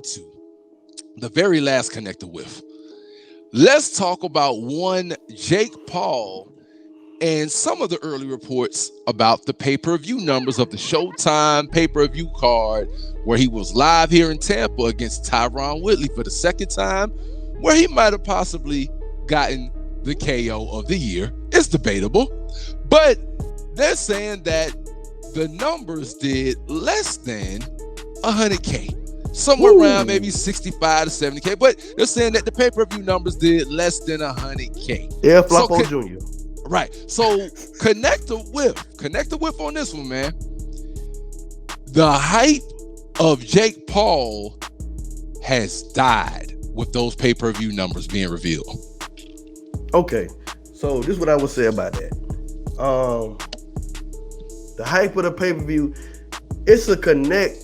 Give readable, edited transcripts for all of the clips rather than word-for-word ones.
to the very last connected with. Let's talk about one Jake Paul and some of the early reports about the pay-per-view numbers of the Showtime pay-per-view card where he was live here in Tampa against Tyron Woodley for the second time, where he might have possibly gotten the KO of the year. It's debatable, but they're saying that the numbers did less than 100K. Somewhere around maybe 65 to 70K, but they're saying that the pay-per-view numbers did less than 100K. Yeah, Floppo Jr. Right. So connect the whip on this one, man. The hype of Jake Paul has died with those pay-per-view numbers being revealed. Okay, so this is what I would say about that. The hype of the pay-per-view, it's a connect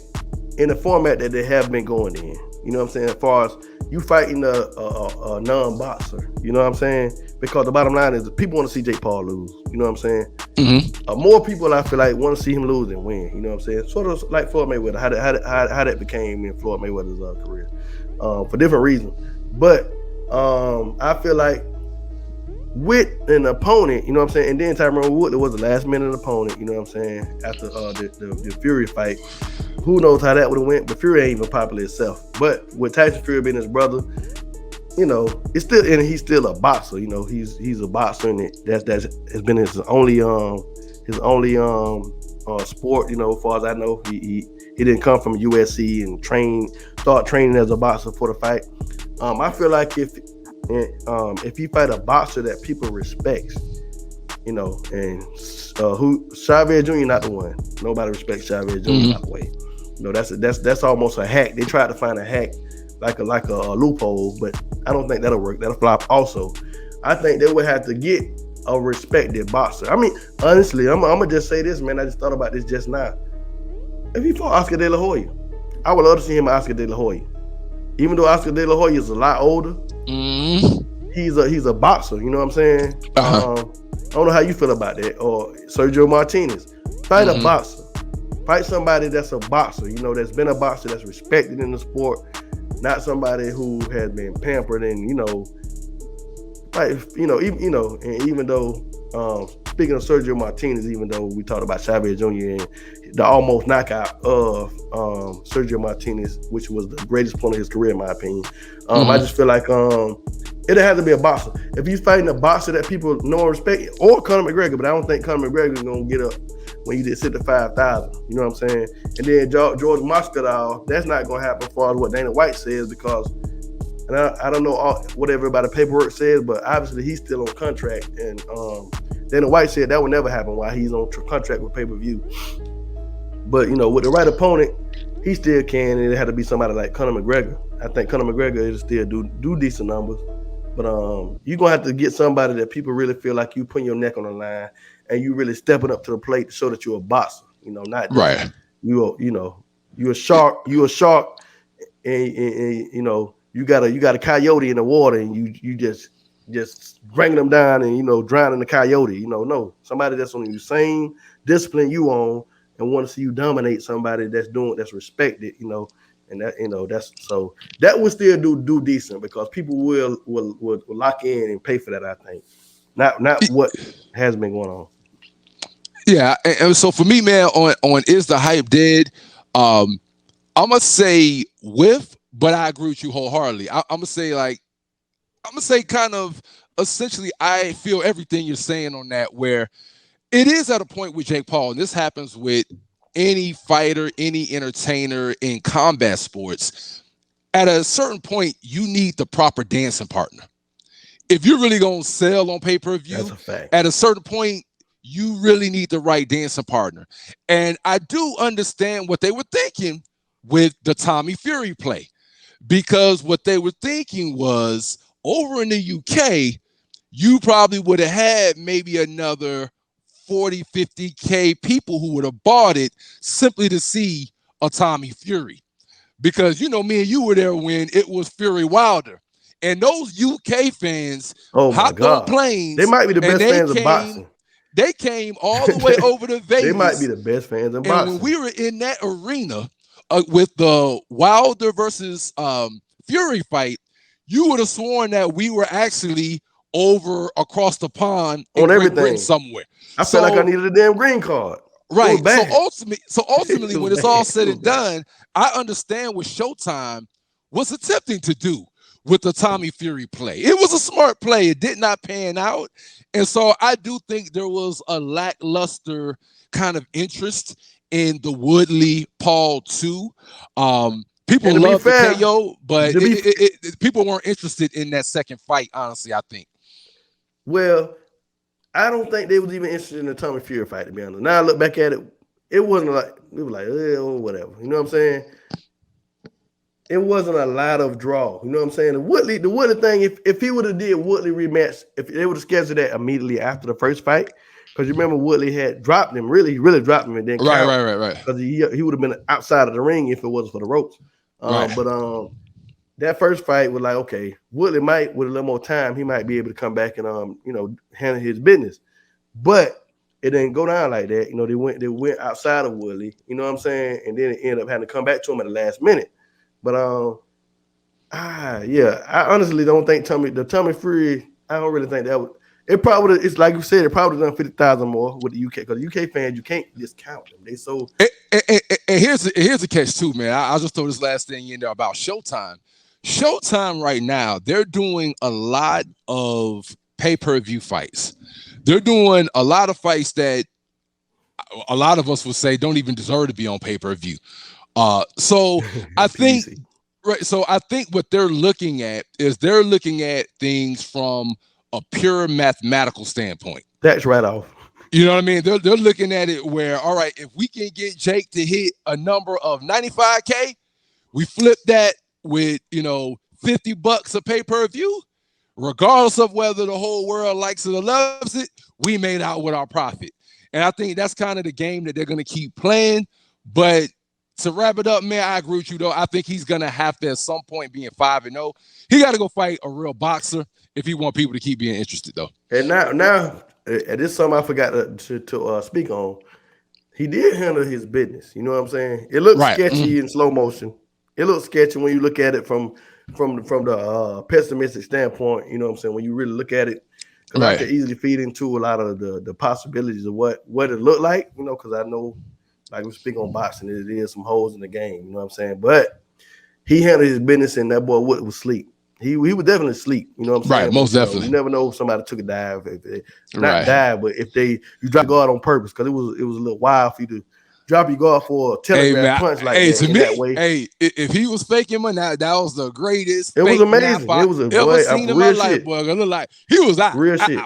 in the format that they have been going in. You know what I'm saying? As far as you fighting a non-boxer, you know what I'm saying? Because the bottom line is people want to see Jake Paul lose. You know what I'm saying? Mm-hmm. More people, I feel like, want to see him lose than win. You know what I'm saying? Sort of like Floyd Mayweather, how that became in Floyd Mayweather's career, for different reasons. But I feel like with an opponent, you know what I'm saying, and then Tyron Woodley was the last minute opponent, you know what I'm saying, after the Fury fight. Who knows how that would have went, but Fury ain't even popular itself. But with Tyson Fury being his brother, you know, it's still, and he's still a boxer, you know, he's a boxer, and that has been his only sport, you know, as far as I know. He didn't come from USC and start training as a boxer for the fight. I feel like if you fight a boxer that people respects, you know, and Chavez Jr. not the one. Nobody respects Chavez Jr. By the way. You know, that's almost a hack. They tried to find a hack like a loophole, but I don't think that'll work. That'll flop also. I think they would have to get a respected boxer. I mean, honestly, I'm gonna just say this, man. I just thought about this just now. If he fought Oscar De La Hoya, I would love to see him Oscar De La Hoya. Even though Oscar De La Hoya is a lot older, he's a boxer. You know what I'm saying? I don't know how you feel about that. Or Sergio Martinez, fight a boxer. Fight somebody that's a boxer. You know, that's been a boxer, that's respected in the sport, not somebody who has been pampered and even though speaking of Sergio Martinez, even though we talked about Chavez Jr. and the almost knockout of Sergio Martinez, which was the greatest point of his career, in my opinion. I just feel like it'll have to be a boxer. If you're fighting a boxer that people know and respect, or Conor McGregor, but I don't think Conor McGregor is going to get up when you just sit to 5,000. You know what I'm saying? And then George Masvidal, that's not going to happen as far as what Dana White says, because, and I don't know what everybody paperwork says, but obviously he's still on contract. And Dana White said that would never happen while he's on contract with pay-per-view. But, you know, with the right opponent, he still can, and it had to be somebody like Conor McGregor. I think Conor McGregor will still do decent numbers. But you're going to have to get somebody that people really feel like you putting your neck on the line and you really stepping up to the plate to show that you're a boxer. You know, not just, right. You're a shark, and you know, you got a coyote in the water, and you just bringing them down and, you know, drowning the coyote. You know, no, somebody that's on the same discipline you on and want to see you dominate somebody that's respected, you know, and that, you know, that would still do decent, because people will lock in and pay for that. I think not what has been going on. Yeah, and so for me, man, on is the hype dead? I'm gonna say but I agree with you wholeheartedly. I'm gonna say kind of essentially I feel everything you're saying on that, where it is at a point with Jake Paul, and this happens with any fighter, any entertainer in combat sports. At a certain point, you need the proper dancing partner. If you're really gonna sell on pay-per-view, that's a fact. At a certain point, you really need the right dancing partner. And I do understand what they were thinking with the Tommy Fury play, because what they were thinking was, over in the UK, you probably would have had maybe another 40, 50K people who would have bought it simply to see a Tommy Fury. Because, you know, me and you were there when it was Fury Wilder. And those UK fans hopped on planes. They might be the best fans of boxing. They came all the way over to Vegas. They might be the best fans in boxing. And when we were in that arena with the Wilder versus Fury fight, you would have sworn that we were actually over across the pond in on Great everything. Britain somewhere. I felt like I needed a damn green card. Right. So It ultimately, was when it's bad. all said It was and done, I understand what Showtime was attempting to do with the Tommy Fury play. It was a smart play. It did not pan out. And so I do think there was a lackluster kind of interest in the Woodley Paul 2. People love the KO, but people weren't interested in that second fight, honestly, I think. Well, I don't think they was even interested in the Tommy Fury fight, to be honest. Now I look back at it, it wasn't like, it was like, oh, whatever. You know what I'm saying? It wasn't a lot of draw. You know what I'm saying? The Woodley thing, if he would have did Woodley rematch, if they would have scheduled that immediately after the first fight, because you remember Woodley had dropped him, really dropped him, and then right. Because he would have been outside of the ring if it wasn't for the ropes. But that first fight was like, okay, Woodley might, with a little more time, he might be able to come back and handle his business. But it didn't go down like that. You know, they went outside of Woodley, you know what I'm saying? And then it ended up having to come back to him at the last minute. But yeah, I honestly don't think Tommy Fury, I don't really think that would. It probably would. It's like you said, it probably done 50,000 more with the UK, because the UK fans, you can't discount them. They so. And here's the catch too, man. I'll just throw this last thing in there about Showtime. Showtime right now, they're doing a lot of pay-per-view fights. They're doing a lot of fights that a lot of us would say don't even deserve to be on pay-per-view. So I think. Right. So I think what they're looking at is things from a pure mathematical standpoint. That's right off. You know what I mean? They're looking at it where, all right, if we can get Jake to hit a number of 95K, we flip that with, $50 a pay-per-view, regardless of whether the whole world likes it or loves it, we made out with our profit. And I think that's kind of the game that they're going to keep playing. But to wrap it up, man, I agree with you, though. I think he's going to have to, at some point, being 5-0. He got to go fight a real boxer if he want people to keep being interested, though. And now, this is something I forgot to speak on. He did handle his business. You know what I'm saying? It looks sketchy in slow motion. It looks sketchy when you look at it from the pessimistic standpoint. You know what I'm saying? When you really look at it, because I could easily feed into a lot of the possibilities of what it looked like. Because I know. Like we speak on boxing, it is some holes in the game, you know what I'm saying? But he handled his business, and that boy Wood was asleep. He was definitely asleep, you know what I'm saying? Right, most definitely. You never know if somebody took a dive, dive, but if you drop guard on purpose, because it was a little wild for you to drop your guard for a telegraph punch like that. To me, that way. If he was faking him, that was the greatest. It was amazing. It was ever seen in my life, boy. It looked like he was out. Real shit.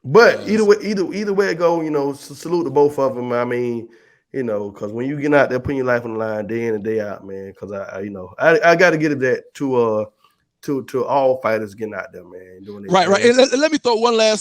But either way it go, salute to both of them. I mean. Because when you get out there putting your life on the line day in and day out, man, because I got to get it that to all fighters getting out there, man. Doing right. And let me throw one last thing.